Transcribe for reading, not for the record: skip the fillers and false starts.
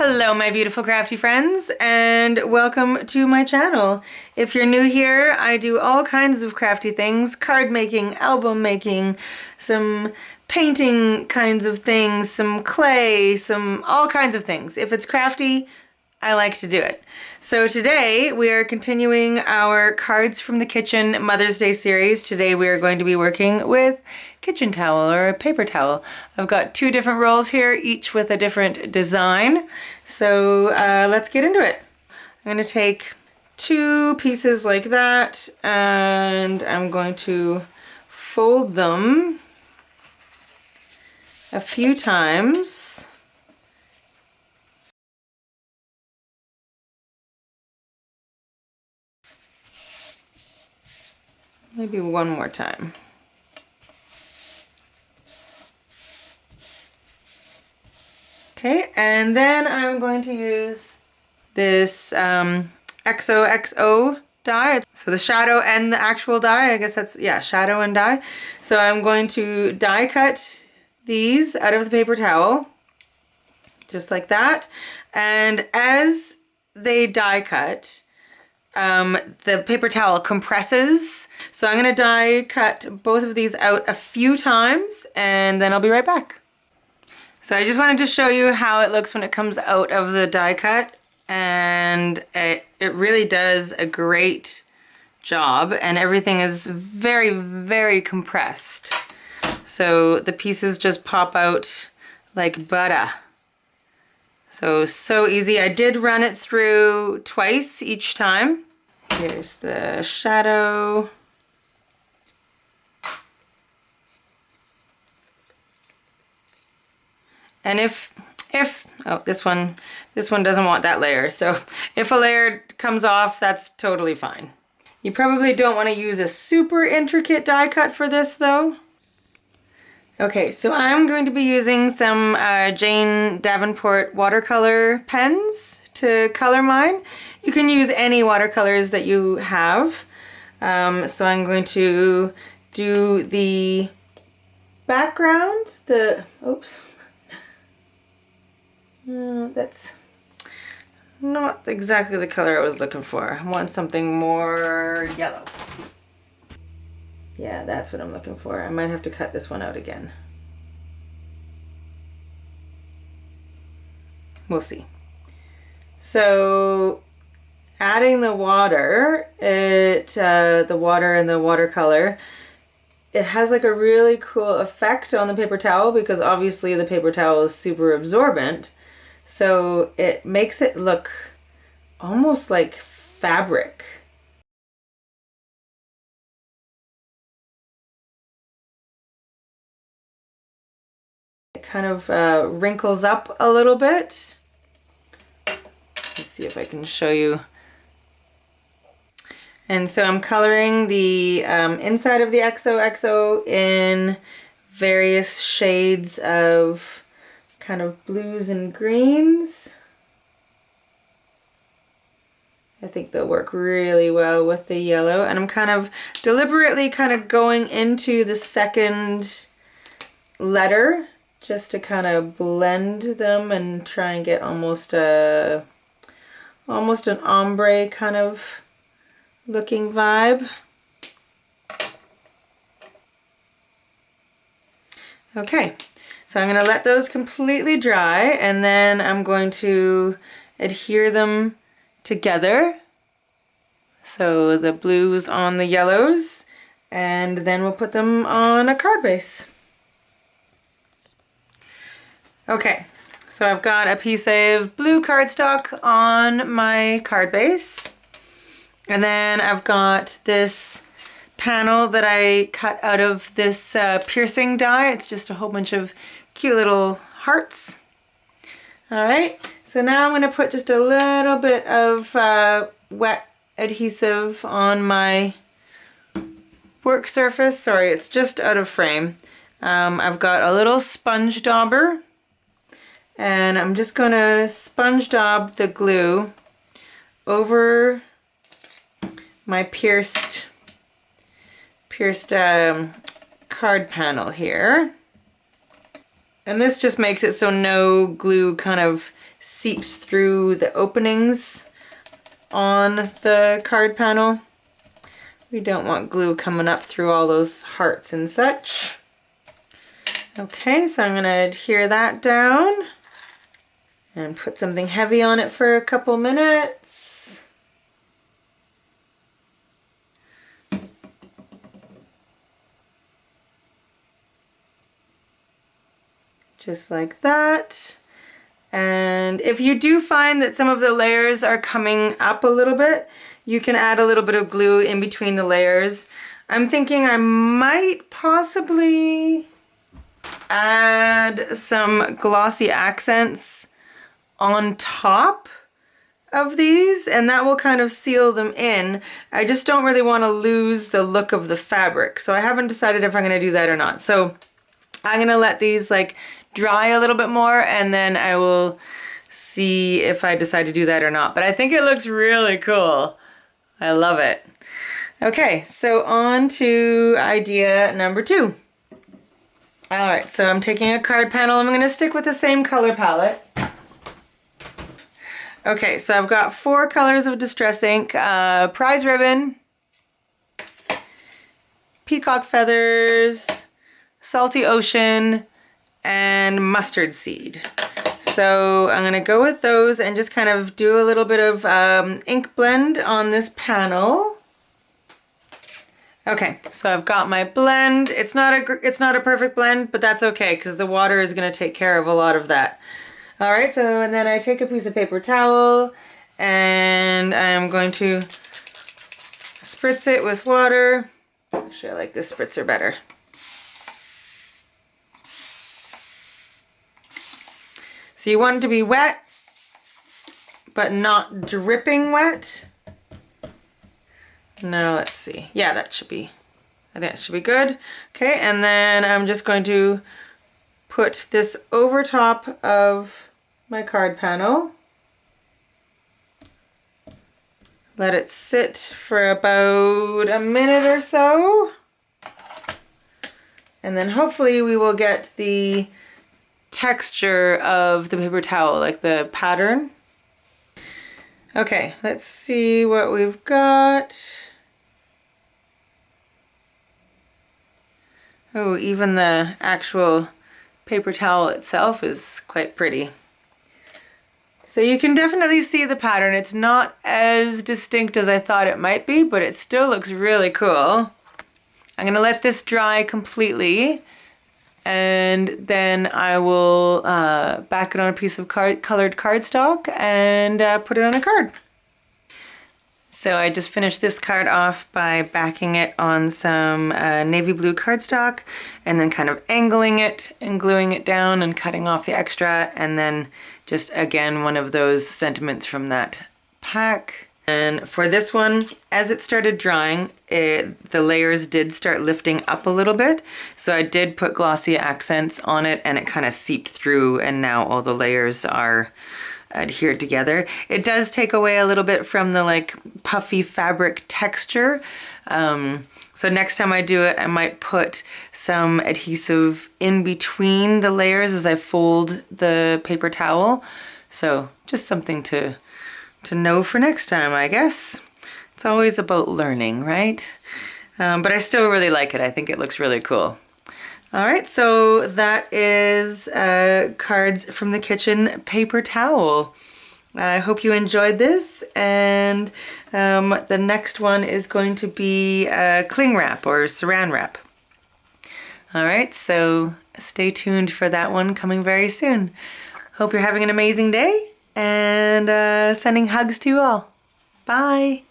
Hello my beautiful crafty friends, and welcome to my channel. If you're new here, I do all kinds of crafty things: card making, album making, some painting kinds of things, some clay, all kinds of things. If it's crafty, I like to do it. So today we are continuing our Cards from the Kitchen Mother's Day series. Today we are going to be working with kitchen towel or paper towel. I've got two different rolls here, each with a different design. So let's get into it. I'm going to take two pieces like that and I'm going to fold them a few times. Maybe one more time. Okay, and then I'm going to use this XOXO die. So the shadow and the actual die, I guess that's, yeah, shadow and die. So I'm going to die cut these out of the paper towel, just like that. And as they die cut, the paper towel compresses. So I'm going to die cut both of these out a few times and then I'll be right back. So I just wanted to show you how it looks when it comes out of the die cut, and it really does a great job, and everything is very, very compressed. So the pieces just pop out like butter. So easy. I did run it through twice each time. Here's the shadow. And if oh, this one doesn't want that layer. So if a layer comes off, that's totally fine. You probably don't want to use a super intricate die cut for this though. Okay, so I'm going to be using some Jane Davenport watercolor pens to color mine. You can use any watercolors that you have. So I'm going to do the background, oops. That's not exactly the color I was looking for. I want something more yellow. Yeah, that's what I'm looking for. I might have to cut this one out again. We'll see. So adding the water, the water and the watercolor, it has like a really cool effect on the paper towel because obviously the paper towel is super absorbent. So it makes it look almost like fabric. It kind of wrinkles up a little bit. Let's see if I can show you. And so I'm coloring the inside of the XOXO in various shades of kind of blues and greens. I think they'll work really well with the yellow, and I'm kind of deliberately kind of going into the second letter just to kind of blend them and try and get almost an ombre kind of looking vibe. Okay. So I'm going to let those completely dry, and then I'm going to adhere them together. So the blues on the yellows, and then we'll put them on a card base. Okay, so I've got a piece of blue cardstock on my card base, and then I've got this panel that I cut out of this piercing die. It's just a whole bunch of cute little hearts. All right, so now I'm going to put just a little bit of wet adhesive on my work surface. Sorry, it's just out of frame. I've got a little sponge dauber, and I'm just going to sponge daub the glue over my pierced card panel here. And this just makes it so no glue kind of seeps through the openings on the card panel. We don't want glue coming up through all those hearts and such. Okay, so I'm gonna adhere that down and put something heavy on it for a couple minutes. Just like that. And if you do find that some of the layers are coming up a little bit, you can add a little bit of glue in between the layers. I'm thinking I might possibly add some glossy accents on top of these, and that will kind of seal them in. I just don't really want to lose the look of the fabric, so I haven't decided if I'm going to do that or not. So I'm going to let these like dry a little bit more, and then I will see if I decide to do that or not. But I think it looks really cool. I love it. Okay, so on to idea number 2. All right, so I'm taking a card panel. I'm going to stick with the same color palette. Okay, so I've got 4 colors of distress ink: prize ribbon, peacock feathers, salty ocean, and mustard seed. So I'm going to go with those and just kind of do a little bit of ink blend on this panel. Okay, so I've got my blend. It's not a perfect blend, but that's okay because the water is going to take care of a lot of that. All right, so and then I take a piece of paper towel and I'm going to spritz it with water. Actually, I like this spritzer better. So you want it to be wet, but not dripping wet. Now let's see. Yeah, I think that should be good. Okay, and then I'm just going to put this over top of my card panel. Let it sit for about a minute or so. And then hopefully we will get the texture of the paper towel, like the pattern. Okay, let's see what we've got. Oh, even the actual paper towel itself is quite pretty. So you can definitely see the pattern. It's not as distinct as I thought it might be, but it still looks really cool. I'm gonna let this dry completely, and then I will back it on a piece of colored cardstock and put it on a card. So I just finished this card off by backing it on some navy blue cardstock and then kind of angling it and gluing it down and cutting off the extra, and then just again one of those sentiments from that pack. And for this one, as it started drying, the layers did start lifting up a little bit. So I did put glossy accents on it and it kind of seeped through, and now all the layers are adhered together. It does take away a little bit from the like puffy fabric texture. So next time I do it, I might put some adhesive in between the layers as I fold the paper towel. So just something to know for next time, I guess. It's always about learning, right? But I still really like it. I think it looks really cool. All right, so that is Cards from the Kitchen paper towel. I hope you enjoyed this, and the next one is going to be cling wrap or saran wrap. All right, so stay tuned for that one coming very soon. Hope you're having an amazing day, and sending hugs to you all. Bye.